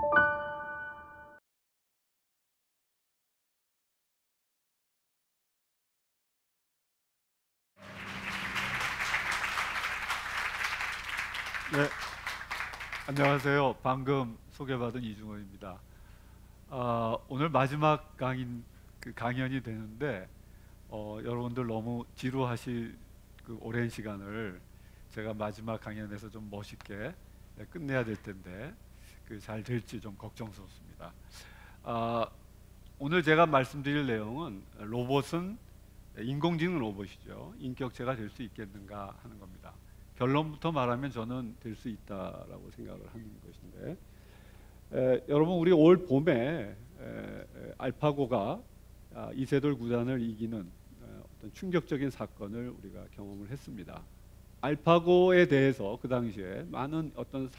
네, 안녕하세요. 방금 소개받은 이중호입니다. 오늘 마지막 강연이 되는데 여러분들 너무 지루하실 그 오랜 시간을 제가 마지막 강연에서 좀 멋있게 끝내야 될 텐데 잘 될지 좀 걱정스럽습니다. 아, 오늘 제가 말씀드릴 내용은 로봇은 인공지능 로봇이죠. 인격체가 될 수 있겠는가 하는 겁니다. 결론부터 말하면 저는 될 수 있다라고 생각을 하는 것인데, 여러분 우리 올 봄에 알파고가 이세돌 구단을 이기는 어떤 충격적인 사건을 우리가 경험을 했습니다. 알파고에 대해서 그 당시에 많은 어떤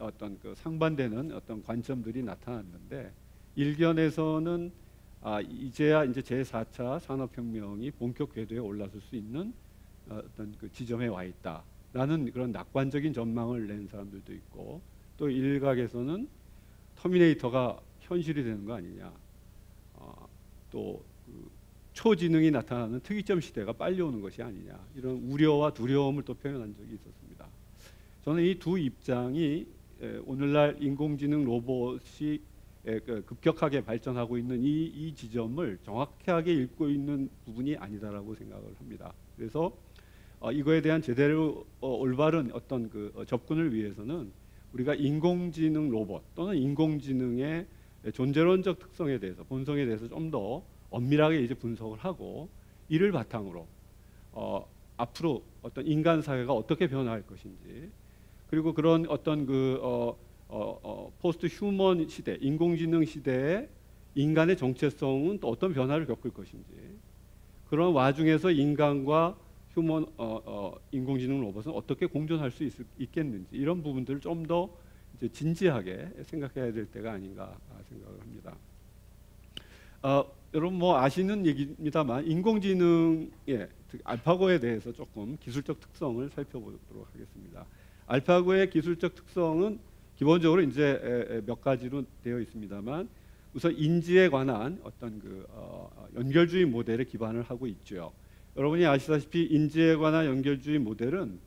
어떤 상반되는 어떤 관점들이 나타났는데, 일견에서는 이제야 이제 제4차 산업혁명이 본격 궤도에 올라설 수 있는 어떤 그 지점에 와 있다라는 그런 낙관적인 전망을 낸 사람들도 있고, 또 일각에서는 터미네이터가 현실이 되는 거 아니냐, 또 초지능이 나타나는 특이점 시대가 빨리 오는 것이 아니냐, 이런 우려와 두려움을 또 표현한 적이 있었습니다. 저는 이 두 입장이 오늘날 인공지능 로봇이 급격하게 발전하고 있는 이 지점을 정확하게 읽고 있는 부분이 아니다라고 생각을 합니다. 그래서 이거에 대한 제대로 올바른 어떤 접근을 위해서는 우리가 인공지능 로봇 또는 인공지능의 존재론적 특성에 대해서, 본성에 대해서 좀 더 엄밀하게 이제 분석을 하고, 이를 바탕으로 앞으로 어떤 인간 사회가 어떻게 변화할 것인지, 그리고 그런 어떤 포스트 휴먼 시대, 인공지능 시대에 인간의 정체성은 또 어떤 변화를 겪을 것인지, 그런 와중에서 인간과 인공지능 로봇은 어떻게 공존할 수 있겠는지, 이런 부분들을 좀 더 진지하게 생각해야 될 때가 아닌가 생각을 합니다. 여러분 뭐 아시는 얘기입니다만, 인공지능의 알파고에 대해서 조금 기술적 특성을 살펴보도록 하겠습니다. 알파고의 기술적 특성은 기본적으로 이제 몇 가지로 되어 있습니다만, 우선 인지에 관한 어떤 연결주의 모델에 기반을 하고 있죠. 여러분이 아시다시피 인지에 관한 연결주의 모델은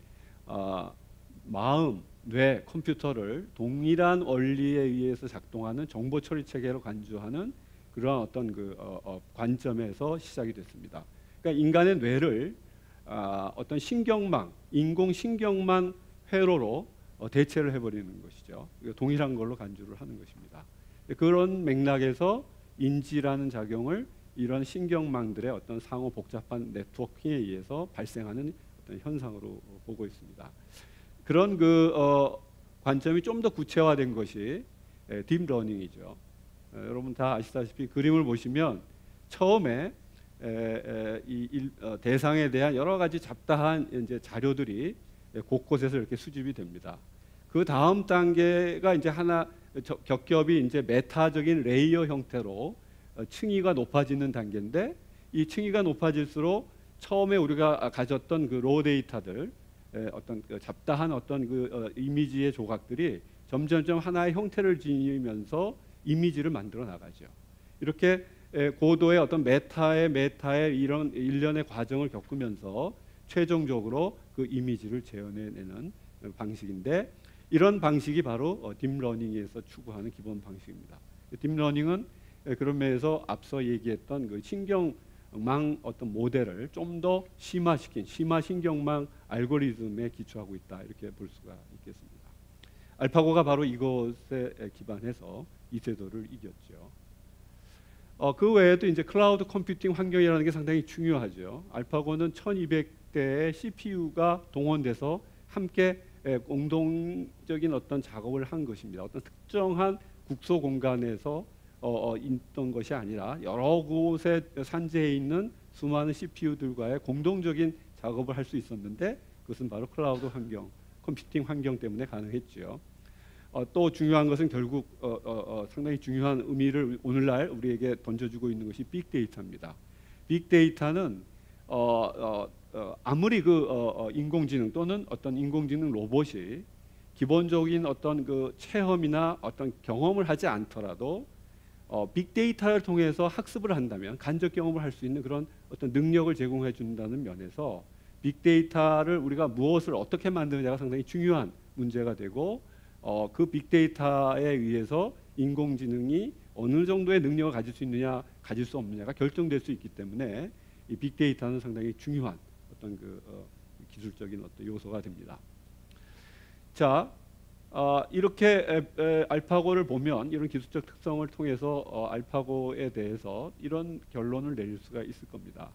마음, 뇌, 컴퓨터를 동일한 원리에 의해서 작동하는 정보 처리 체계로 간주하는 그런 어떤 관점에서 시작이 됐습니다. 그러니까 인간의 뇌를 어떤 신경망, 인공 신경망 회로로 대체를 해버리는 것이죠. 동일한 걸로 간주를 하는 것입니다. 그런 맥락에서 인지라는 작용을 이런 신경망들의 어떤 상호 복잡한 네트워킹에 의해서 발생하는 어떤 현상으로 보고 있습니다. 그런 관점이 좀 더 구체화된 것이 딥러닝이죠. 여러분 다 아시다시피 그림을 보시면 처음에 대상에 대한 여러 가지 잡다한 이제 자료들이 곳곳에서 이렇게 수집이 됩니다. 그 다음 단계가 이제 겹겹이 이제 메타적인 레이어 형태로 층위가 높아지는 단계인데, 이 층위가 높아질수록 처음에 우리가 가졌던 로 데이터들, 어떤 잡다한 어떤 이미지의 조각들이 점점점 하나의 형태를 지니면서 이미지를 만들어 나가죠. 이렇게 고도의 어떤 메타의 이런 일련의 과정을 겪으면서 최종적으로 그 이미지를 재현해내는 방식인데, 이런 방식이 바로 딥러닝에서 추구하는 기본 방식입니다. 딥러닝은 그런 면에서 앞서 얘기했던 신경망 어떤 모델을 좀 더 심화시킨 심화 신경망 알고리즘에 기초하고 있다, 이렇게 볼 수가 있겠습니다. 알파고가 바로 이것에 기반해서 이세돌을 이겼죠. 그 외에도 이제 클라우드 컴퓨팅 환경이라는 게 상당히 중요하죠. 알파고는 1200대의 CPU가 동원돼서 함께 공동적인 어떤 작업을 한 것입니다. 어떤 특정한 국소 공간에서 있던 것이 아니라 여러 곳에 산재해 있는 수많은 CPU들과의 공동적인 작업을 할 수 있었는데, 그것은 바로 클라우드 환경, 컴퓨팅 환경 때문에 가능했죠. 또 중요한 것은 결국 상당히 중요한 의미를 오늘날 우리에게 던져주고 있는 것이 빅데이터입니다. 빅데이터는 아무리 인공지능 또는 어떤 인공지능 로봇이 기본적인 어떤 그 체험이나 어떤 경험을 하지 않더라도 빅데이터를 통해서 학습을 한다면 간접 경험을 할 수 있는 그런 어떤 능력을 제공해 준다는 면에서 빅데이터를 우리가 무엇을 어떻게 만드느냐가 상당히 중요한 문제가 되고 그 빅데이터에 의해서 인공지능이 어느 정도의 능력을 가질 수 있느냐 가질 수 없느냐가 결정될 수 있기 때문에 이 빅데이터는 상당히 중요한 어떤 기술적인 어떤 요소가 됩니다. 자, 이렇게 알파고를 보면 이런 기술적 특성을 통해서 알파고에 대해서 이런 결론을 내릴 수가 있을 겁니다.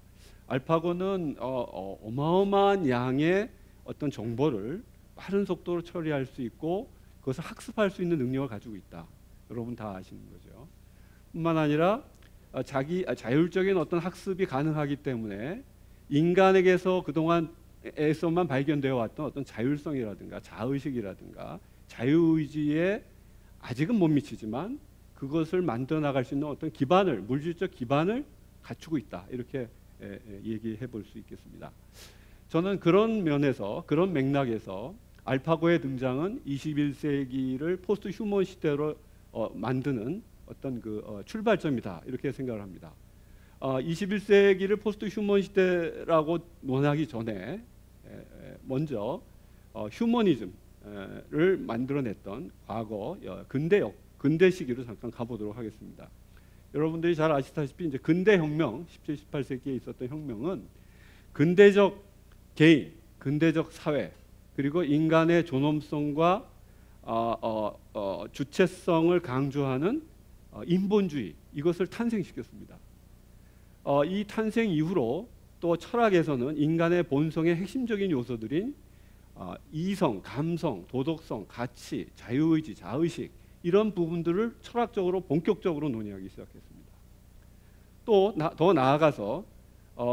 알파고는 어마어마한 양의 어떤 정보를 빠른 속도로 처리할 수 있고 그것을 학습할 수 있는 능력을 가지고 있다. 여러분 다 아시는 거죠. 뿐만 아니라 자율적인 어떤 학습이 가능하기 때문에 인간에게서 그동안에서만 발견되어 왔던 어떤 자율성이라든가 자의식이라든가 자유의지에 아직은 못 미치지만 그것을 만들어 나갈 수 있는 어떤 기반을, 물질적 기반을 갖추고 있다. 이렇게 얘기해 볼 수 있겠습니다. 저는 그런 면에서, 그런 맥락에서 알파고의 등장은 21세기를 포스트 휴먼 시대로 만드는 어떤 출발점이다. 이렇게 생각을 합니다. 21세기를 포스트 휴먼 시대라고 논하기 전에 먼저 휴머니즘을 만들어냈던 과거 근대 시기로 잠깐 가보도록 하겠습니다. 여러분들이 잘 아시다시피 이제 근대 혁명, 17, 18세기에 있었던 혁명은 근대적 개인, 근대적 사회, 그리고 인간의 존엄성과 주체성을 강조하는 인본주의, 이것을 탄생시켰습니다. 이 탄생 이후로 또 철학에서는 인간의 본성의 핵심적인 요소들인 이성, 감성, 도덕성, 가치, 자유의지, 자의식 이런 부분들을 철학적으로 본격적으로 논의하기 시작했습니다. 또 더 나아가서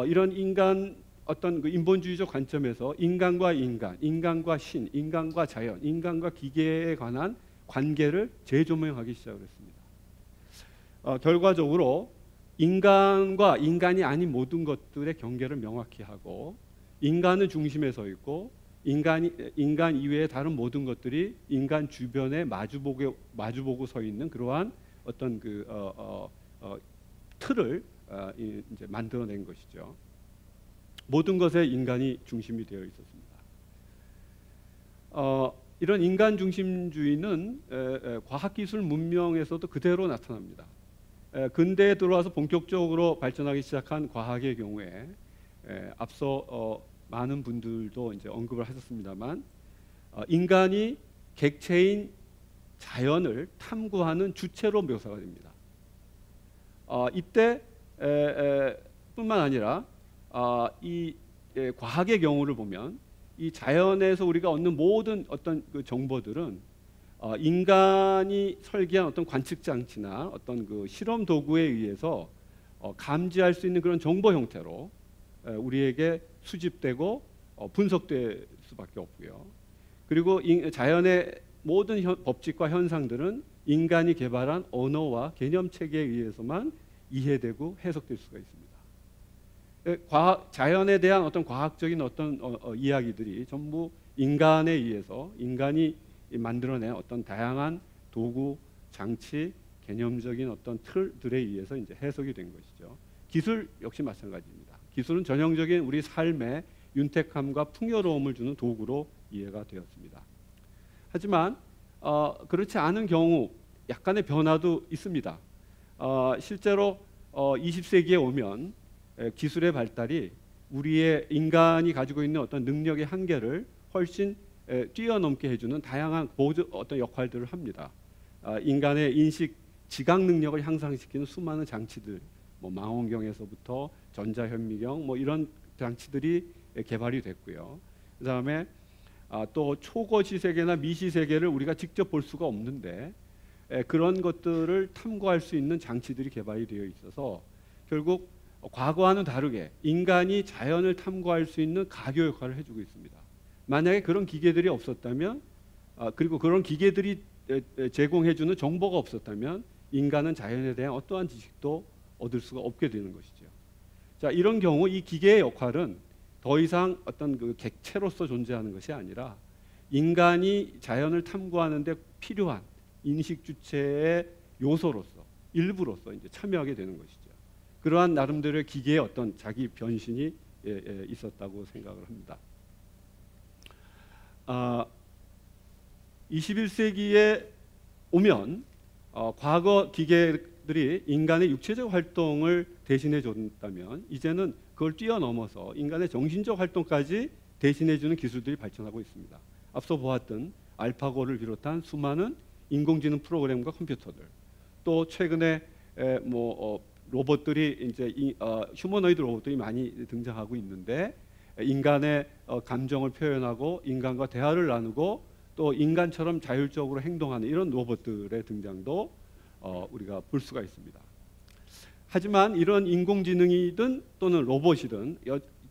이런 인간 어떤 인본주의적 관점에서 인간과 인간, 인간과 신, 인간과 자연, 인간과 기계에 관한 관계를 재조명하기 시작을 했습니다. 결과적으로 인간과 인간이 아닌 모든 것들의 경계를 명확히 하고 인간의 중심에 서 있고 인간 이외의 다른 모든 것들이 인간 주변에 마주보고 서 있는 그러한 어떤 틀을 이제 만들어낸 것이죠. 모든 것에 인간이 중심이 되어 있었습니다. 이런 인간 중심주의는 과학기술 문명에서도 그대로 나타납니다. 근대에 들어와서 본격적으로 발전하기 시작한 과학의 경우에 앞서 많은 분들도 이제 언급을 하셨습니다만 인간이 객체인 자연을 탐구하는 주체로 묘사가 됩니다. 이때 뿐만 아니라 이 과학의 경우를 보면 이 자연에서 우리가 얻는 모든 어떤 정보들은 인간이 설계한 어떤 관측 장치나 어떤 실험 도구에 의해서 감지할 수 있는 그런 정보 형태로 우리에게 수집되고 분석될 수밖에 없고요. 그리고 자연의 모든 법칙과 현상들은 인간이 개발한 언어와 개념 체계에 의해서만 이해되고 해석될 수가 있습니다. 자연에 대한 어떤 과학적인 어떤 이야기들이 전부 인간에 의해서 인간이 만들어낸 어떤 다양한 도구, 장치, 개념적인 어떤 틀들에 의해서 이제 해석이 된 것이죠. 기술 역시 마찬가지입니다. 기술은 전형적인 우리 삶의 윤택함과 풍요로움을 주는 도구로 이해가 되었습니다. 하지만 그렇지 않은 경우 약간의 변화도 있습니다. 실제로 20세기에 오면 기술의 발달이 우리의 인간이 가지고 있는 어떤 능력의 한계를 훨씬 뛰어넘게 해주는 다양한 어떤 역할들을 합니다. 인간의 인식, 지각 능력을 향상시키는 수많은 장치들, 망원경에서부터 전자현미경, 이런 장치들이 개발이 됐고요. 그 다음에 또 초거시 세계나 미시 세계를 우리가 직접 볼 수가 없는데 그런 것들을 탐구할 수 있는 장치들이 개발이 되어 있어서 결국 과거와는 다르게 인간이 자연을 탐구할 수 있는 가교 역할을 해주고 있습니다. 만약에 그런 기계들이 없었다면 그리고 그런 기계들이 제공해주는 정보가 없었다면 인간은 자연에 대한 어떠한 지식도 얻을 수가 없게 되는 것이죠. 자, 이런 경우 이 기계의 역할은 더 이상 어떤 객체로서 존재하는 것이 아니라 인간이 자연을 탐구하는 데 필요한 인식 주체의 요소로서 일부로서 이제 참여하게 되는 것이죠. 그러한 나름대로의 기계의 어떤 자기 변신이 있었다고 생각을 합니다. 21세기에 오면 과거 기계들이 인간의 육체적 활동을 대신해 줬다면 이제는 그걸 뛰어넘어서 인간의 정신적 활동까지 대신해 주는 기술들이 발전하고 있습니다. 앞서 보았던 알파고를 비롯한 수많은 인공지능 프로그램과 컴퓨터들, 또 최근에 로봇들이 이제 휴머노이드 로봇들이 많이 등장하고 있는데 인간의 감정을 표현하고 인간과 대화를 나누고 또 인간처럼 자율적으로 행동하는 이런 로봇들의 등장도 우리가 볼 수가 있습니다. 하지만 이런 인공지능이든 또는 로봇이든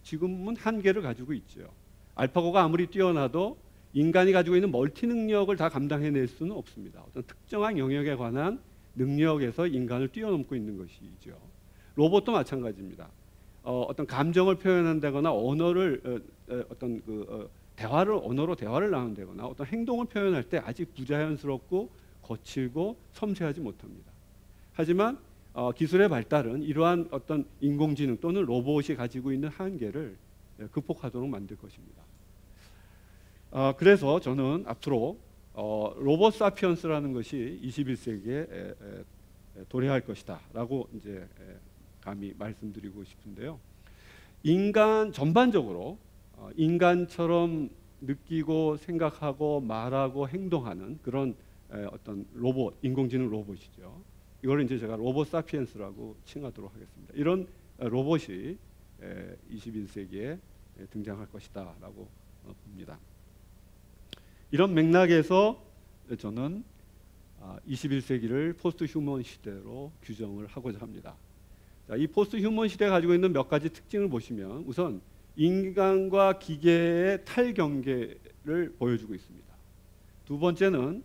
지금은 한계를 가지고 있죠. 알파고가 아무리 뛰어나도 인간이 가지고 있는 멀티 능력을 다 감당해낼 수는 없습니다. 어떤 특정한 영역에 관한 능력에서 인간을 뛰어넘고 있는 것이죠. 로봇도 마찬가지입니다. 어떤 감정을 표현한다거나 언어를 언어로 대화를 나눈다거나 어떤 행동을 표현할 때 아직 부자연스럽고 거칠고 섬세하지 못합니다. 하지만 기술의 발달은 이러한 어떤 인공지능 또는 로봇이 가지고 있는 한계를 극복하도록 만들 것입니다. 그래서 저는 앞으로 로봇 사피언스라는 것이 21세기에 도래할 것이다라고 이제 감히 말씀드리고 싶은데요. 인간 전반적으로 인간처럼 느끼고 생각하고 말하고 행동하는 그런 어떤 로봇, 인공지능 로봇이죠. 이걸 이제 제가 로봇 사피엔스라고 칭하도록 하겠습니다. 이런 로봇이 21세기에 등장할 것이다라고 봅니다. 이런 맥락에서 저는 21세기를 포스트 휴먼 시대로 규정을 하고자 합니다. 자, 이 포스트 휴먼 시대가 가지고 있는 몇 가지 특징을 보시면 우선 인간과 기계의 탈경계를 보여주고 있습니다. 두 번째는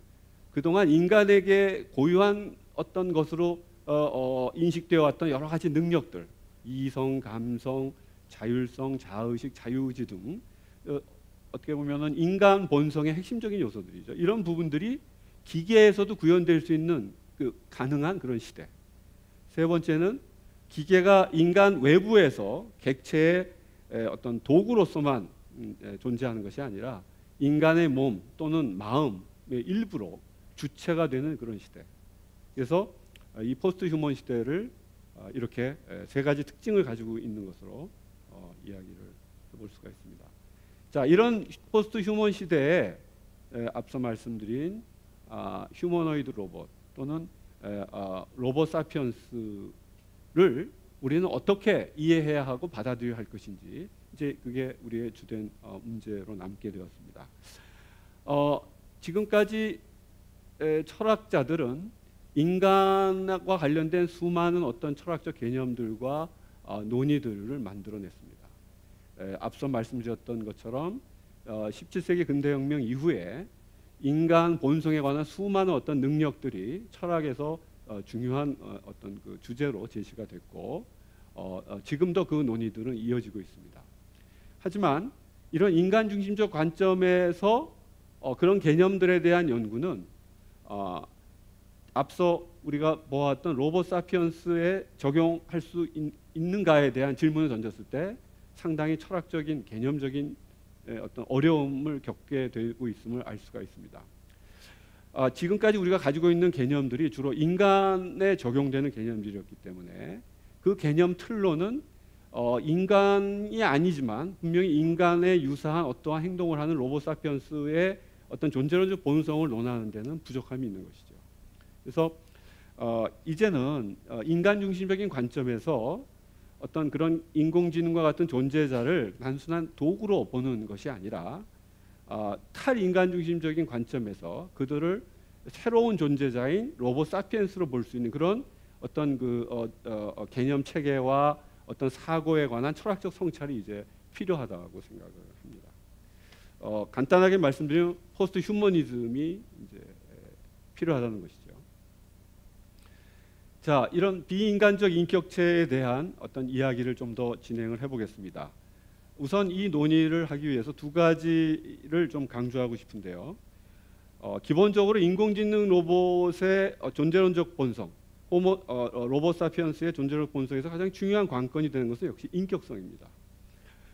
그동안 인간에게 고유한 어떤 것으로 인식되어 왔던 여러 가지 능력들, 이성, 감성, 자율성, 자의식, 자유의지 등 어떻게 보면은 인간 본성의 핵심적인 요소들이죠. 이런 부분들이 기계에서도 구현될 수 있는 가능한 그런 시대. 세 번째는 기계가 인간 외부에서 객체의 어떤 도구로서만 존재하는 것이 아니라 인간의 몸 또는 마음의 일부로 주체가 되는 그런 시대. 그래서 이 포스트 휴먼 시대를 이렇게 세 가지 특징을 가지고 있는 것으로 이야기를 해볼 수가 있습니다. 자, 이런 포스트 휴먼 시대에 앞서 말씀드린 휴머노이드 로봇 또는 로봇 사피언스를 우리는 어떻게 이해해야 하고 받아들여야 할 것인지 이제 그게 우리의 주된 문제로 남게 되었습니다. 지금까지 철학자들은 인간과 관련된 수많은 어떤 철학적 개념들과 논의들을 만들어냈습니다. 앞서 말씀드렸던 것처럼 17세기 근대혁명 이후에 인간 본성에 관한 수많은 어떤 능력들이 철학에서 중요한 어떤 그 주제로 제시가 됐고 지금도 그 논의들은 이어지고 있습니다. 하지만 이런 인간 중심적 관점에서 그런 개념들에 대한 연구는 앞서 우리가 보았던 로봇 사피언스에 적용할 수 있는가에 대한 질문을 던졌을 때 상당히 철학적인 개념적인 어떤 어려움을 겪게 되고 있음을 알 수가 있습니다. 지금까지 우리가 가지고 있는 개념들이 주로 인간에 적용되는 개념들이었기 때문에 그 개념 틀로는 인간이 아니지만 분명히 인간에 유사한 어떠한 행동을 하는 로봇 사피언스의 어떤 존재론적 본성을 논하는 데는 부족함이 있는 것이죠. 그래서 이제는 인간 중심적인 관점에서 어떤 그런 인공지능과 같은 존재자를 단순한 도구로 보는 것이 아니라 탈인간 중심적인 관점에서 그들을 새로운 존재자인 로봇 사피엔스로 볼 수 있는 그런 어떤 개념 체계와 어떤 사고에 관한 철학적 성찰이 이제 필요하다고 생각을 합니다. 간단하게 말씀드리면 포스트 휴머니즘이 이제 필요하다는 것이죠. 자, 이런 비인간적 인격체에 대한 어떤 이야기를 좀 더 진행을 해보겠습니다. 우선 이 논의를 하기 위해서 두 가지를 좀 강조하고 싶은데요. 기본적으로 인공지능 로봇의 존재론적 본성, 로봇 사피엔스의 존재론적 본성에서 가장 중요한 관건이 되는 것은 역시 인격성입니다.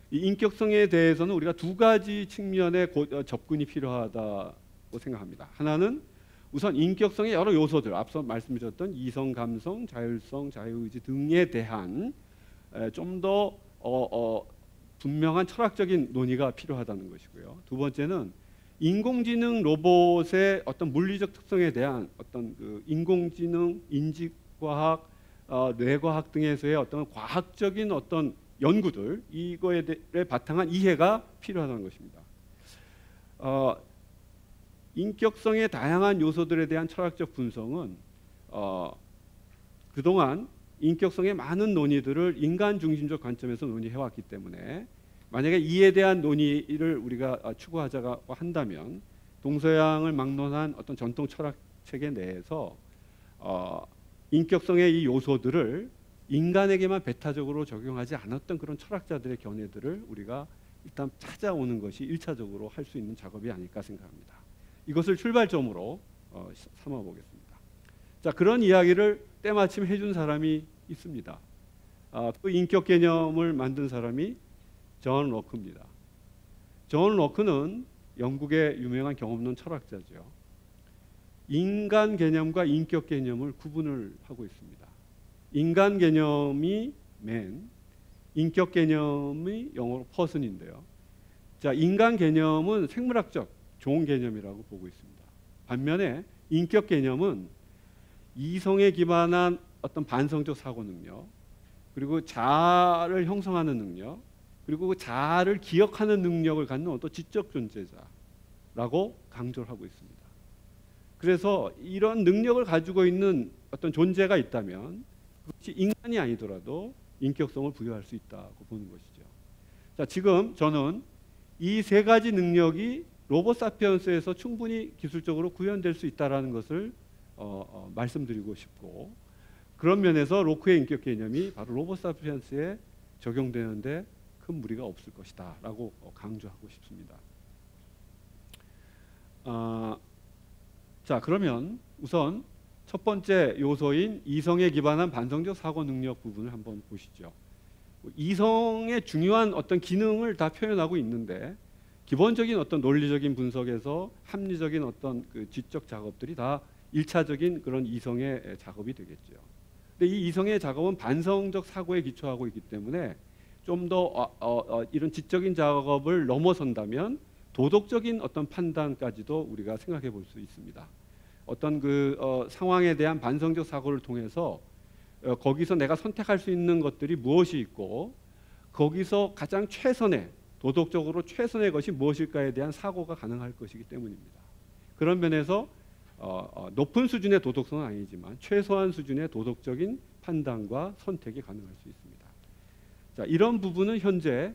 이 인격성에 대해서는 우리가 두 가지 측면의 접근이 필요하다고 생각합니다. 하나는 우선 인격성의 여러 요소들, 앞서 말씀드렸던 이성, 감성, 자율성, 자유의지 등에 대한 좀 더 분명한 철학적인 논의가 필요하다는 것이고요. 두 번째는 인공지능 로봇의 어떤 물리적 특성에 대한 어떤 그 인공지능, 인지과학, 뇌과학 등에서의 어떤 과학적인 어떤 연구들, 이거에 바탕한 이해가 필요하다는 것입니다. 인격성의 다양한 요소들에 대한 철학적 분석은 그동안 인격성의 많은 논의들을 인간 중심적 관점에서 논의해왔기 때문에 만약에 이에 대한 논의를 우리가 추구하자고 한다면 동서양을 막론한 어떤 전통 철학 체계 내에서 인격성의 이 요소들을 인간에게만 배타적으로 적용하지 않았던 그런 철학자들의 견해들을 우리가 일단 찾아오는 것이 1차적으로 할 수 있는 작업이 아닐까 생각합니다. 이것을 출발점으로 삼아보겠습니다. 자, 그런 이야기를 때마침 해준 사람이 있습니다. 그 인격 개념을 만든 사람이 존 로크입니다. 존 로크는 영국의 유명한 경험론 철학자죠. 인간 개념과 인격 개념을 구분을 하고 있습니다. 인간 개념이 man, 인격 개념이 영어로 person인데요. 자, 인간 개념은 생물학적 좋은 개념이라고 보고 있습니다. 반면에 인격 개념은 이성에 기반한 어떤 반성적 사고 능력, 그리고 자아를 형성하는 능력, 그리고 자아를 기억하는 능력을 갖는 어떤 지적 존재자라고 강조를 하고 있습니다. 그래서 이런 능력을 가지고 있는 어떤 존재가 있다면 그것이 인간이 아니더라도 인격성을 부여할 수 있다고 보는 것이죠. 자, 지금 저는 이 세 가지 능력이 로봇 사피엔스에서 충분히 기술적으로 구현될 수 있다는 것을 말씀드리고 싶고, 그런 면에서 로크의 인격 개념이 바로 로봇 사피엔스에 적용되는데 큰 무리가 없을 것이다 라고 강조하고 싶습니다. 자, 그러면 우선 첫 번째 요소인 이성에 기반한 반성적 사고 능력 부분을 한번 보시죠. 이성의 중요한 어떤 기능을 다 표현하고 있는데 기본적인 어떤 논리적인 분석에서 합리적인 어떤 그 지적 작업들이 다 1차적인 그런 이성의 작업이 되겠죠. 근데 이 이성의 작업은 반성적 사고에 기초하고 있기 때문에 좀 더 이런 지적인 작업을 넘어선다면 도덕적인 어떤 판단까지도 우리가 생각해 볼 수 있습니다. 어떤 그 상황에 대한 반성적 사고를 통해서 거기서 내가 선택할 수 있는 것들이 무엇이 있고 거기서 가장 최선의 도덕적으로 최선의 것이 무엇일까에 대한 사고가 가능할 것이기 때문입니다. 그런 면에서 높은 수준의 도덕성은 아니지만 최소한 수준의 도덕적인 판단과 선택이 가능할 수 있습니다. 자, 이런 부분은 현재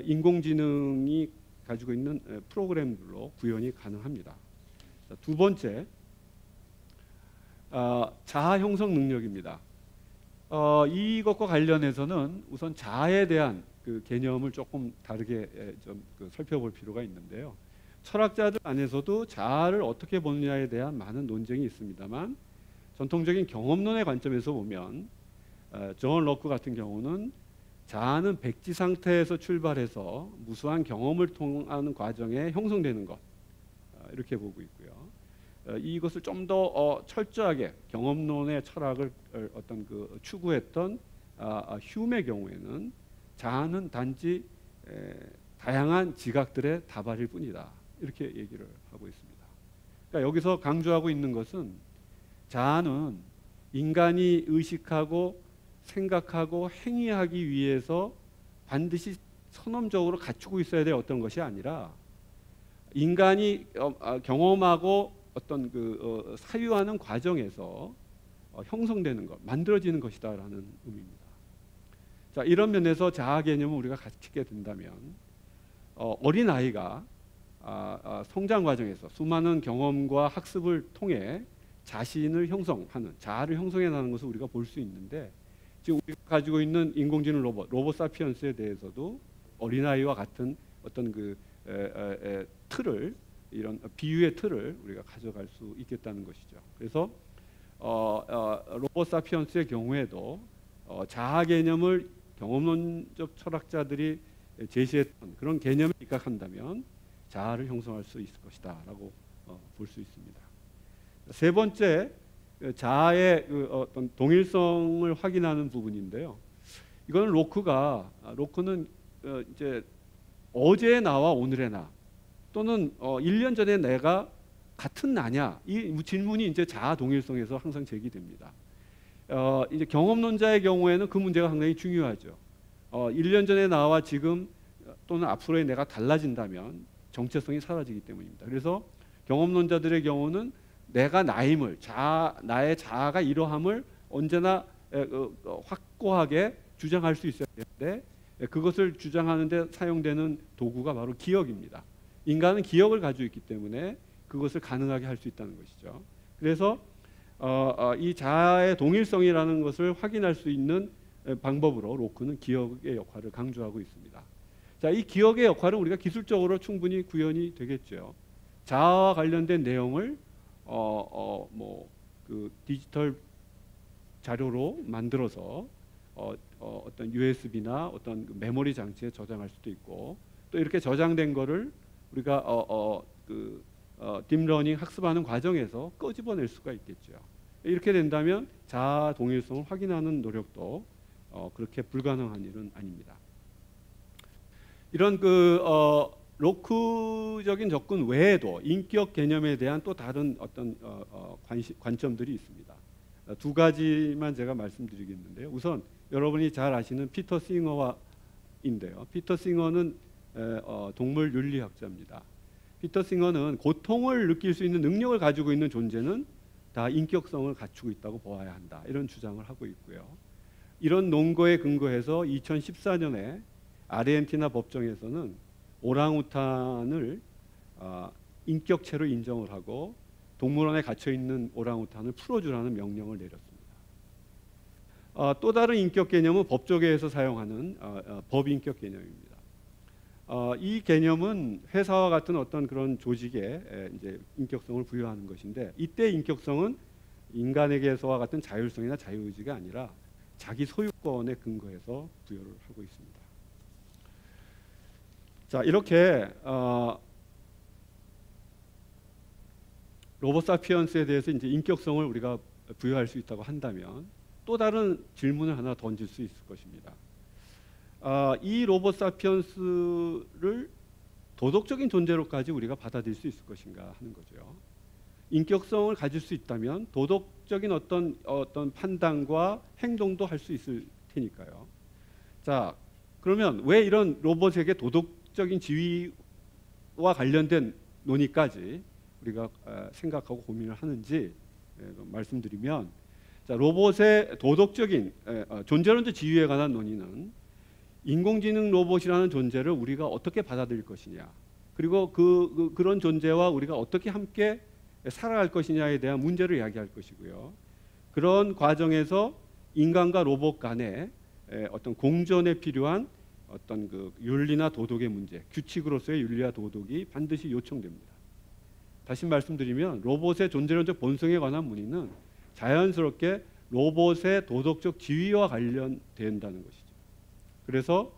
인공지능이 가지고 있는 프로그램들로 구현이 가능합니다. 자, 두 번째, 자아 형성 능력입니다. 이것과 관련해서는 우선 자아에 대한 그 개념을 조금 다르게 좀 살펴볼 필요가 있는데요. 철학자들 안에서도 자아를 어떻게 보느냐에 대한 많은 논쟁이 있습니다만 전통적인 경험론의 관점에서 보면 존 로크 같은 경우는 자아는 백지 상태에서 출발해서 무수한 경험을 통하는 과정에 형성되는 것, 이렇게 보고 있고요. 이것을 좀 더 철저하게 경험론의 철학을 어떤 그 추구했던 휴메의 경우에는 자아는 단지 다양한 지각들의 다발일 뿐이다, 이렇게 얘기를 하고 있습니다. 그러니까 여기서 강조하고 있는 것은 자아는 인간이 의식하고 생각하고 행위하기 위해서 반드시 선언적으로 갖추고 있어야 될 어떤 것이 아니라 인간이 경험하고 어떤 그 사유하는 과정에서 형성되는 것, 만들어지는 것이다라는 의미입니다. 자, 이런 면에서 자아 개념을 우리가 갖추게 된다면 어린 아이가 성장 과정에서 수많은 경험과 학습을 통해 자신을 형성하는, 자아를 형성해 나가는 것을 우리가 볼 수 있는데, 지금 우리가 가지고 있는 인공지능 로봇 사피엔스에 대해서도 어린아이와 같은 어떤 그 틀을, 이런 비유의 틀을 우리가 가져갈 수 있겠다는 것이죠. 그래서 로보 사피언스의 경우에도 자아 개념을 경험론적 철학자들이 제시했던 그런 개념에 입각한다면 자아를 형성할 수 있을 것이다라고 볼 수 있습니다. 세 번째, 자아의 어떤 동일성을 확인하는 부분인데요. 이거는 로크는 이제 어제의 나와 오늘의 나, 또는 1년 전의 내가 같은 나냐, 이 질문이 이제 자아 동일성에서 항상 제기됩니다. 이제 경험론자의 경우에는 그 문제가 상당히 중요하죠. 1년 전의 나와 지금 또는 앞으로의 내가 달라진다면 정체성이 사라지기 때문입니다. 그래서 경험론자들의 경우는 내가 나임을, 나의 자아가 이러함을 언제나 확고하게 주장할 수 있어야 되는데, 그것을 주장하는 데 사용되는 도구가 바로 기억입니다. 인간은 기억을 가지고 있기 때문에 그것을 가능하게 할 수 있다는 것이죠. 그래서 이 자아의 동일성이라는 것을 확인할 수 있는 방법으로 로크는 기억의 역할을 강조하고 있습니다. 자, 이 기억의 역할은 우리가 기술적으로 충분히 구현이 되겠죠. 자아와 관련된 내용을 그 디지털 자료로 만들어서 어떤 USB나 어떤 그 메모리 장치에 저장할 수도 있고, 또 이렇게 저장된 거를 우리가 딥러닝 학습하는 과정에서 끄집어낼 수가 있겠죠. 이렇게 된다면 자아 동일성을 확인하는 노력도 그렇게 불가능한 일은 아닙니다. 이런 로크적인 접근 외에도 인격 개념에 대한 또 다른 어떤 관점들이 있습니다. 두 가지만 제가 말씀드리겠는데요. 우선 여러분이 잘 아시는 피터 싱어인데요. 피터 싱어는 동물 윤리학자입니다. 피터 싱어는 고통을 느낄 수 있는 능력을 가지고 있는 존재는 다 인격성을 갖추고 있다고 보아야 한다, 이런 주장을 하고 있고요. 이런 논거에 근거해서 2014년에 아르헨티나 법정에서는 오랑우탄을 인격체로 인정을 하고 동물원에 갇혀 있는 오랑우탄을 풀어주라는 명령을 내렸습니다. 또 다른 인격 개념은 법조계에서 사용하는 법인격 개념입니다. 이 개념은 회사와 같은 어떤 그런 조직에 이제 인격성을 부여하는 것인데, 이때 인격성은 인간에게서와 같은 자율성이나 자유의지가 아니라 자기 소유권에 근거해서 부여를 하고 있습니다. 자, 이렇게 로보 사피언스에 대해서 이제 인격성을 우리가 부여할 수 있다고 한다면 또 다른 질문을 하나 던질 수 있을 것입니다. 이 로보 사피언스를 도덕적인 존재로까지 우리가 받아들일 수 있을 것인가 하는 거죠. 인격성을 가질 수 있다면 도덕적인 어떤 판단과 행동도 할 수 있을 테니까요. 자, 그러면 왜 이런 로봇에게 도덕적인 지위와 관련된 논의까지 우리가 생각하고 고민을 하는지 말씀드리면, 자, 로봇의 도덕적인 존재론적 지위에 관한 논의는 인공지능 로봇이라는 존재를 우리가 어떻게 받아들일 것이냐, 그리고 그런 존재와 우리가 어떻게 함께 살아갈 것이냐에 대한 문제를 이야기할 것이고요. 그런 과정에서 인간과 로봇 간의 어떤 공존에 필요한 어떤 그 윤리나 도덕의 문제, 규칙으로서의 윤리와 도덕이 반드시 요청됩니다. 다시 말씀드리면 로봇의 존재론적 본성에 관한 문의는 자연스럽게 로봇의 도덕적 지위와 관련된다는 것이죠. 그래서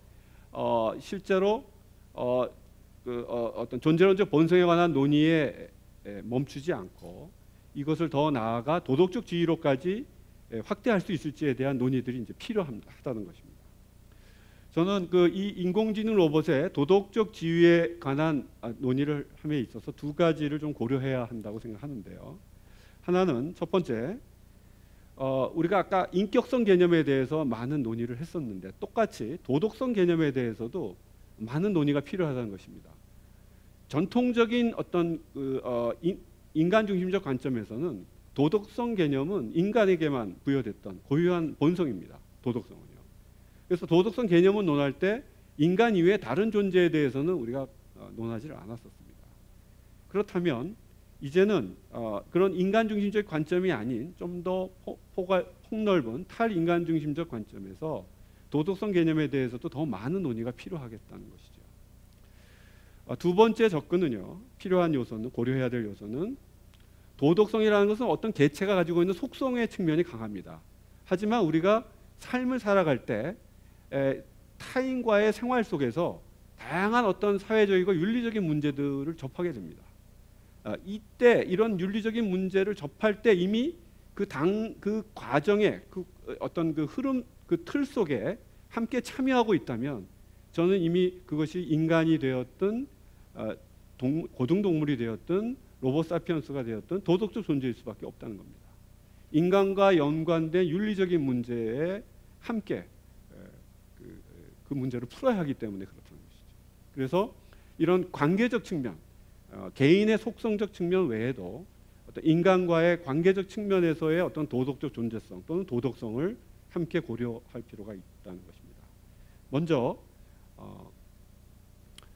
실제로 어떤 존재론적 본성에 관한 논의에 멈추지 않고 이것을 더 나아가 도덕적 지위로까지 확대할 수 있을지에 대한 논의들이 이제 필요하다는 것입니다. 저는 이 인공지능 로봇의 도덕적 지위에 관한 논의를 함에 있어서 두 가지를 좀 고려해야 한다고 생각하는데요. 하나는 첫 번째, 우리가 아까 인격성 개념에 대해서 많은 논의를 했었는데 똑같이 도덕성 개념에 대해서도 많은 논의가 필요하다는 것입니다. 전통적인 어떤 인간 중심적 관점에서는 도덕성 개념은 인간에게만 부여됐던 고유한 본성입니다. 도덕성은요. 그래서 도덕성 개념을 논할 때 인간 이외의 다른 존재에 대해서는 우리가 논하지를 않았었습니다. 그렇다면 이제는 그런 인간 중심적 관점이 아닌 좀 더 폭넓은 탈인간 중심적 관점에서 도덕성 개념에 대해서도 더 많은 논의가 필요하겠다는 것이죠. 두 번째 접근은요. 필요한 요소는 고려해야 될 요소는 도덕성이라는 것은 어떤 개체가 가지고 있는 속성의 측면이 강합니다. 하지만 우리가 삶을 살아갈 때 타인과의 생활 속에서 다양한 어떤 사회적이고 윤리적인 문제들을 접하게 됩니다. 이때 이런 윤리적인 문제를 접할 때 이미 그 과정에 그 어떤 그 흐름 그 틀 속에 함께 참여하고 있다면 저는 이미 그것이 인간이 되었든 고등동물이 되었든 로봇 사피엔스가 되었든 도덕적 존재일 수밖에 없다는 겁니다. 인간과 연관된 윤리적인 문제에 함께 그 문제를 풀어야 하기 때문에 그렇다는 것이죠. 그래서 이런 관계적 측면, 개인의 속성적 측면 외에도 어떤 인간과의 관계적 측면에서의 어떤 도덕적 존재성 또는 도덕성을 함께 고려할 필요가 있다는 것입니다. 먼저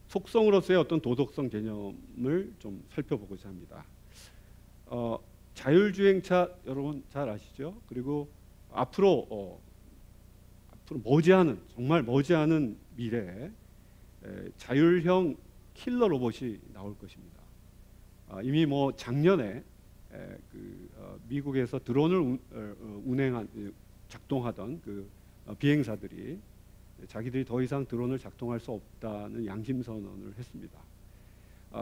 속성으로서의 어떤 도덕성 개념을 좀 살펴보고자 합니다. 자율주행차 여러분 잘 아시죠? 그리고 앞으로 정말 머지않은 미래에 자율형 킬러 로봇이 나올 것입니다. 이미 뭐 작년에 미국에서 드론을 작동하던 그 비행사들이 자기들이 더 이상 드론을 작동할 수 없다는 양심 선언을 했습니다.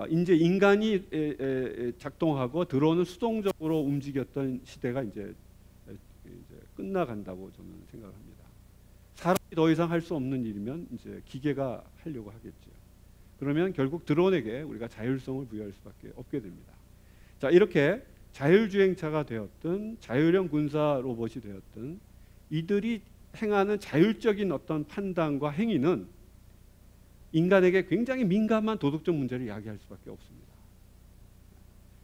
이제 인간이 작동하고 드론을 수동적으로 움직였던 시대가 이제 끝나간다고 저는 생각을 합니다. 사람이 더 이상 할 수 없는 일이면 이제 기계가 하려고 하겠죠. 그러면 결국 드론에게 우리가 자율성을 부여할 수밖에 없게 됩니다. 자, 이렇게 자율주행차가 되었든 자율형 군사 로봇이 되었든 이들이 행하는 자율적인 어떤 판단과 행위는 인간에게 굉장히 민감한 도덕적 문제를 이야기할 수밖에 없습니다.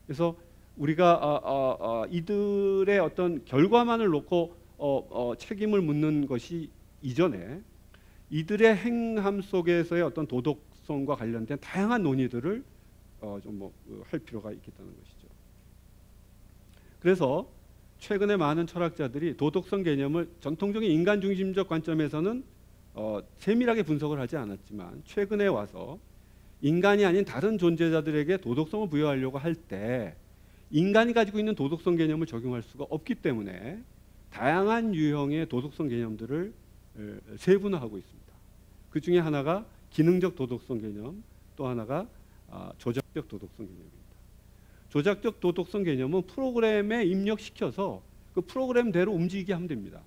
그래서 우리가 이들의 어떤 결과만을 놓고 책임을 묻는 것이 이전에 이들의 행함 속에서의 어떤 도덕성과 관련된 다양한 논의들을 좀 할 필요가 있겠다는 것이죠. 그래서 최근에 많은 철학자들이 도덕성 개념을 전통적인 인간 중심적 관점에서는 세밀하게 분석을 하지 않았지만 최근에 와서 인간이 아닌 다른 존재자들에게 도덕성을 부여하려고 할 때 인간이 가지고 있는 도덕성 개념을 적용할 수가 없기 때문에 다양한 유형의 도덕성 개념들을 세분화하고 있습니다. 그 중에 하나가 기능적 도덕성 개념, 또 하나가 조작적 도덕성 개념입니다. 조작적 도덕성 개념은 프로그램에 입력시켜서 그 프로그램대로 움직이게 하면 됩니다.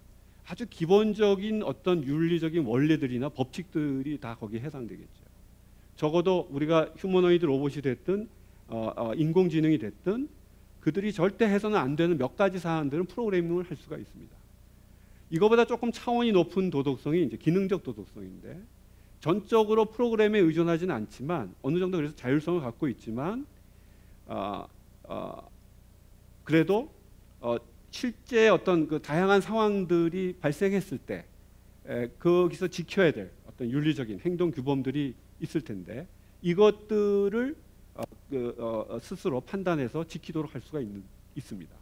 아주 기본적인 어떤 윤리적인 원리들이나 법칙들이 다 거기에 해당되겠죠. 적어도 우리가 휴머노이드 로봇이 됐든 인공지능이 됐든 그들이 절대 해서는 안 되는 몇 가지 사안들은 프로그래밍을 할 수가 있습니다. 이거보다 조금 차원이 높은 도덕성이 이제 기능적 도덕성인데 전적으로 프로그램에 의존하지는 않지만 어느 정도 그래서 자율성을 갖고 있지만 그래도 실제 어떤 그 다양한 상황들이 발생했을 때 거기서 지켜야 될 어떤 윤리적인 행동 규범들이 있을 텐데 이것들을 스스로 판단해서 지키도록 할 수가 있습니다.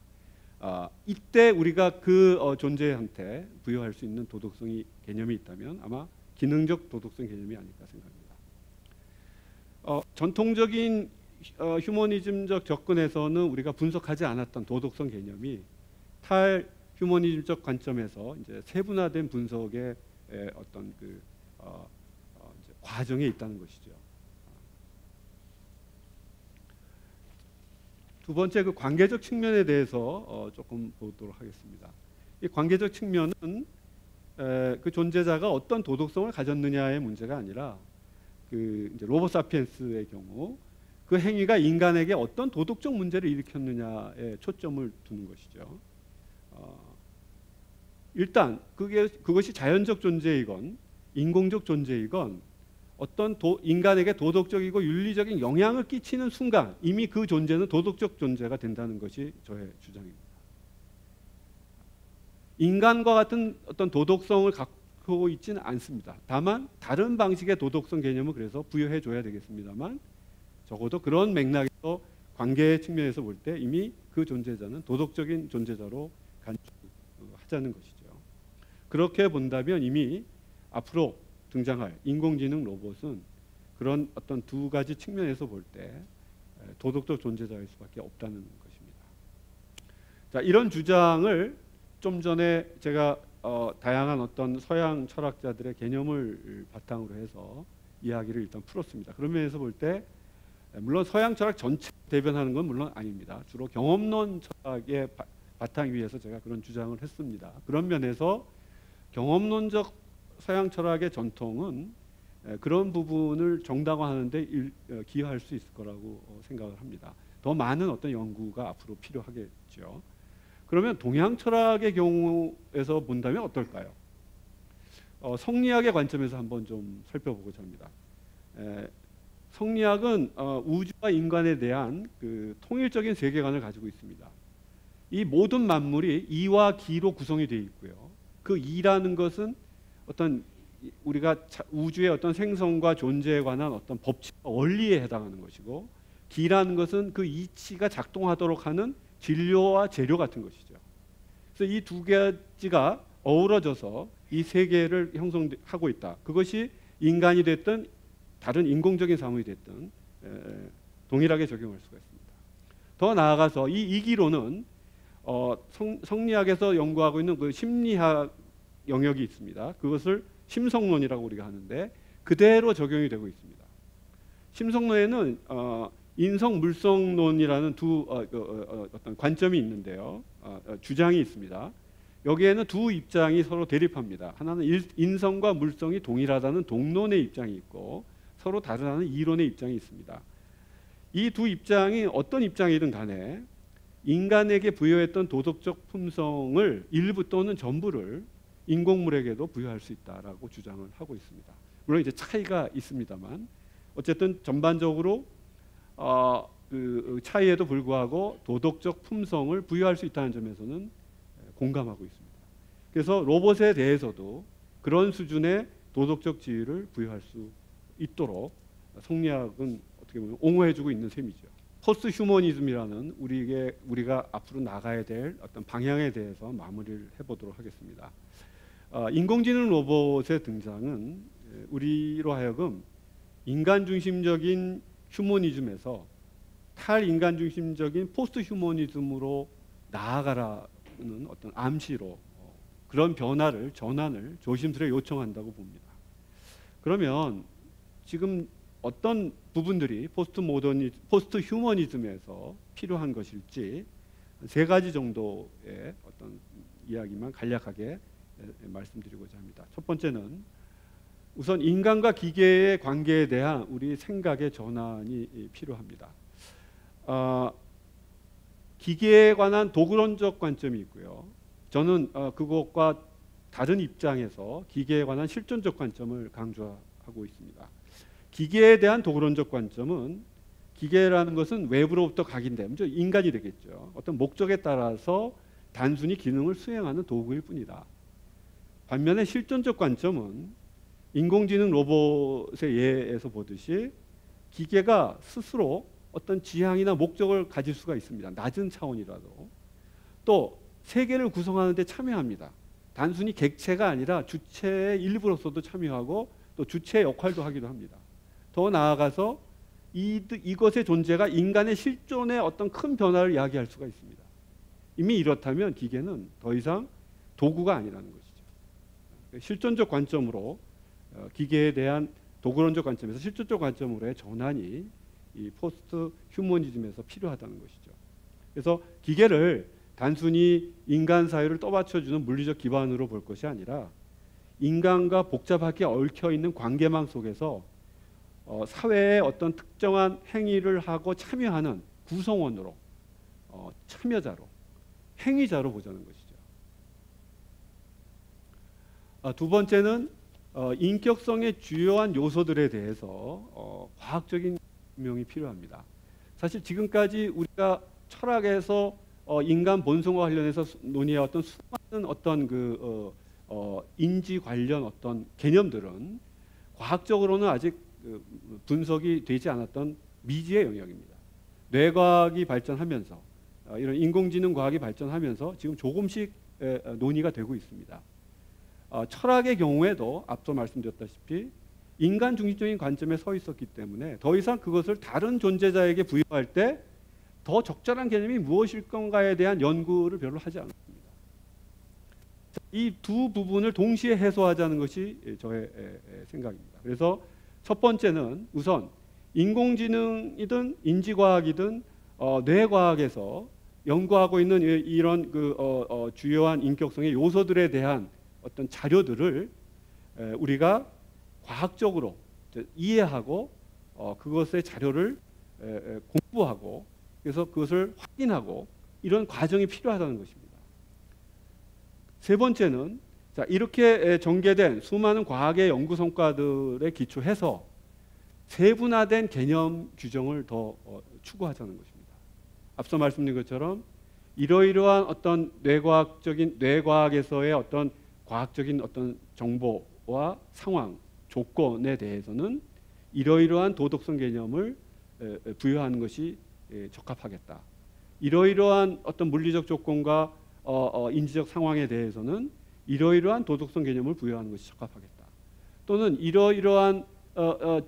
이때 우리가 그 존재한테 부여할 수 있는 도덕성이 개념이 있다면 아마 기능적 도덕성 개념이 아닐까 생각합니다. 전통적인 휴머니즘적 접근에서는 우리가 분석하지 않았던 도덕성 개념이 탈휴머니즘적 관점에서 이제 세분화된 분석의 어떤 이제 과정에 있다는 것이죠. 두 번째 그 관계적 측면에 대해서 조금 보도록 하겠습니다. 이 관계적 측면은 그 존재자가 어떤 도덕성을 가졌느냐의 문제가 아니라 그 이제 로봇 사피엔스의 경우 그 행위가 인간에게 어떤 도덕적 문제를 일으켰느냐에 초점을 두는 것이죠. 일단 그것이 자연적 존재이건 인공적 존재이건 어떤 인간에게 도덕적이고 윤리적인 영향을 끼치는 순간 이미 그 존재는 도덕적 존재가 된다는 것이 저의 주장입니다. 인간과 같은 어떤 도덕성을 갖고 있지는 않습니다. 다만 다른 방식의 도덕성 개념을 그래서 부여해 줘야 되겠습니다만 적어도 그런 맥락에서 관계 측면에서 볼 때 이미 그 존재자는 도덕적인 존재자로 간주하자는 것이죠. 그렇게 본다면 이미 앞으로 등장할 인공지능 로봇은 그런 어떤 두 가지 측면에서 볼 때 도덕적 존재자일 수밖에 없다는 것입니다. 자, 이런 주장을 좀 전에 제가 다양한 어떤 서양 철학자들의 개념을 바탕으로 해서 이야기를 일단 풀었습니다. 그런 면에서 볼 때 물론 서양 철학 전체 대변하는 건 물론 아닙니다. 주로 경험론 철학의 바탕 위에서 제가 그런 주장을 했습니다. 그런 면에서 경험론적 서양 철학의 전통은 그런 부분을 정당화하는 데 기여할 수 있을 거라고 생각을 합니다. 더 많은 어떤 연구가 앞으로 필요하겠죠. 그러면 동양 철학의 경우에서 본다면 어떨까요? 성리학의 관점에서 한번 좀 살펴보고자 합니다. 성리학은 우주와 인간에 대한 그 통일적인 세계관을 가지고 있습니다. 이 모든 만물이 이와 기로 구성이 되어 있고요. 그 이라는 것은 어떤 우리가 우주의 어떤 생성과 존재에 관한 어떤 법칙, 원리에 해당하는 것이고, 기라는 것은 그 이치가 작동하도록 하는 진료와 재료 같은 것이죠. 그래서 이 두 가지가 어우러져서 이 세계를 형성하고 있다. 그것이 인간이 됐든 다른 인공적인 사물이 됐든 동일하게 적용할 수가 있습니다. 더 나아가서 이 이기론은 성리학에서 연구하고 있는 그 심리학 영역이 있습니다. 그것을 심성론이라고 우리가 하는데 그대로 적용이 되고 있습니다. 심성론에는 인성 물성론이라는 두 어떤 관점이 있는데요. 주장이 있습니다. 여기에는 두 입장이 서로 대립합니다. 하나는 인성과 물성이 동일하다는 동론의 입장이 있고 서로 다르다는 이론의 입장이 있습니다. 이 두 입장이 어떤 입장이든 간에 인간에게 부여했던 도덕적 품성을 일부 또는 전부를 인공물에게도 부여할 수 있다라고 주장을 하고 있습니다. 물론 이제 차이가 있습니다만 어쨌든 전반적으로 그 차이에도 불구하고 도덕적 품성을 부여할 수 있다는 점에서는 공감하고 있습니다. 그래서 로봇에 대해서도 그런 수준의 도덕적 지위를 부여할 수 있도록 성리학은 어떻게 보면 옹호해주고 있는 셈이죠. 포스트 휴머니즘이라는 우리가 앞으로 나가야 될 어떤 방향에 대해서 마무리를 해보도록 하겠습니다. 인공지능 로봇의 등장은 우리로 하여금 인간 중심적인 휴머니즘에서 탈인간 중심적인 포스트 휴머니즘으로 나아가라는 어떤 암시로 그런 전환을 조심스레 요청한다고 봅니다. 그러면 지금 어떤 부분들이 포스트 휴머니즘에서 필요한 것일지 세 가지 정도의 어떤 이야기만 간략하게 말씀드리고자 합니다. 첫 번째는 우선 인간과 기계의 관계에 대한 우리 생각의 전환이 필요합니다. 기계에 관한 도구론적 관점이 있고요. 저는 그것과 다른 입장에서 기계에 관한 실존적 관점을 강조하고 있습니다. 기계에 대한 도구론적 관점은 기계라는 것은 외부로부터 각인되면 인간이 되겠죠. 어떤 목적에 따라서 단순히 기능을 수행하는 도구일 뿐이다. 반면에 실존적 관점은 인공지능 로봇의 예에서 보듯이 기계가 스스로 어떤 지향이나 목적을 가질 수가 있습니다. 낮은 차원이라도. 또 세계를 구성하는 데 참여합니다. 단순히 객체가 아니라 주체의 일부로서도 참여하고 또 주체의 역할도 하기도 합니다. 더 나아가서 이것의 존재가 인간의 실존의 어떤 큰 변화를 야기할 수가 있습니다. 이미 이렇다면 기계는 더 이상 도구가 아니라는 것이죠. 실존적 관점으로 기계에 대한 도구론적 관점에서 실존적 관점으로의 전환이 이 포스트 휴머니즘에서 필요하다는 것이죠. 그래서 기계를 단순히 인간 사회를 떠받쳐주는 물리적 기반으로 볼 것이 아니라 인간과 복잡하게 얽혀 있는 관계망 속에서 사회의 어떤 특정한 행위를 하고 참여하는 구성원으로, 참여자로, 행위자로 보자는 것이죠. 두 번째는 인격성의 주요한 요소들에 대해서 과학적인 설명이 필요합니다. 사실 지금까지 우리가 철학에서 인간 본성과 관련해서 논의해왔던 수많은 어떤 인지 관련 어떤 개념들은 과학적으로는 아직 분석이 되지 않았던 미지의 영역입니다. 뇌과학이 발전하면서 이런 인공지능 과학이 발전하면서 지금 조금씩 논의가 되고 있습니다. 철학의 경우에도 앞서 말씀드렸다시피 인간 중심적인 관점에 서 있었기 때문에 더 이상 그것을 다른 존재자에게 부여할 때 더 적절한 개념이 무엇일 건가에 대한 연구를 별로 하지 않았습니다. 이 두 부분을 동시에 해소하자는 것이 저의 생각입니다. 그래서 첫 번째는 우선 인공지능이든 인지과학이든 뇌과학에서 연구하고 있는 이런 주요한 인격성의 요소들에 대한 어떤 자료들을 우리가 과학적으로 이해하고 그것의 자료를 공부하고 그래서 그것을 확인하고 이런 과정이 필요하다는 것입니다. 세 번째는 이렇게 전개된 수많은 과학의 연구 성과들에 기초해서 세분화된 개념 규정을 더 추구하자는 것입니다. 앞서 말씀드린 것처럼 이러이러한 어떤 뇌과학에서의 어떤 과학적인 어떤 정보와 상황, 조건에 대해서는 이러이러한 도덕성 개념을 부여하는 것이 적합하겠다. 이러이러한 어떤 물리적 조건과 인지적 상황에 대해서는 이러이러한 도덕성 개념을 부여하는 것이 적합하겠다. 또는 이러이러한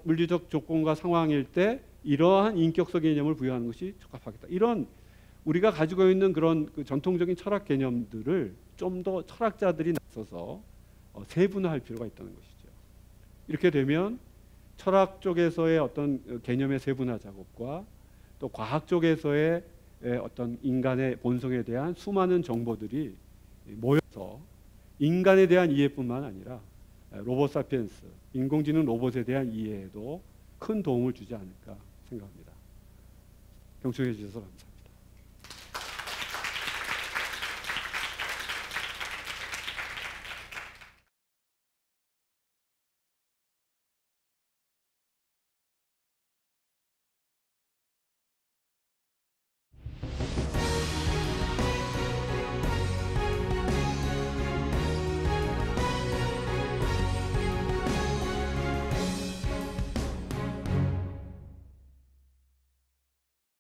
물리적 조건과 상황일 때 이러한 인격성 개념을 부여하는 것이 적합하겠다. 이런 우리가 가지고 있는 그런 전통적인 철학 개념들을 좀 더 철학자들이 나서서 세분화할 필요가 있다는 것이죠. 이렇게 되면 철학 쪽에서의 어떤 개념의 세분화 작업과 또 과학 쪽에서의 어떤 인간의 본성에 대한 수많은 정보들이 모여서 인간에 대한 이해뿐만 아니라 로봇 사피엔스, 인공지능 로봇에 대한 이해에도 큰 도움을 주지 않을까 생각합니다. 경청해 주셔서 감사합니다.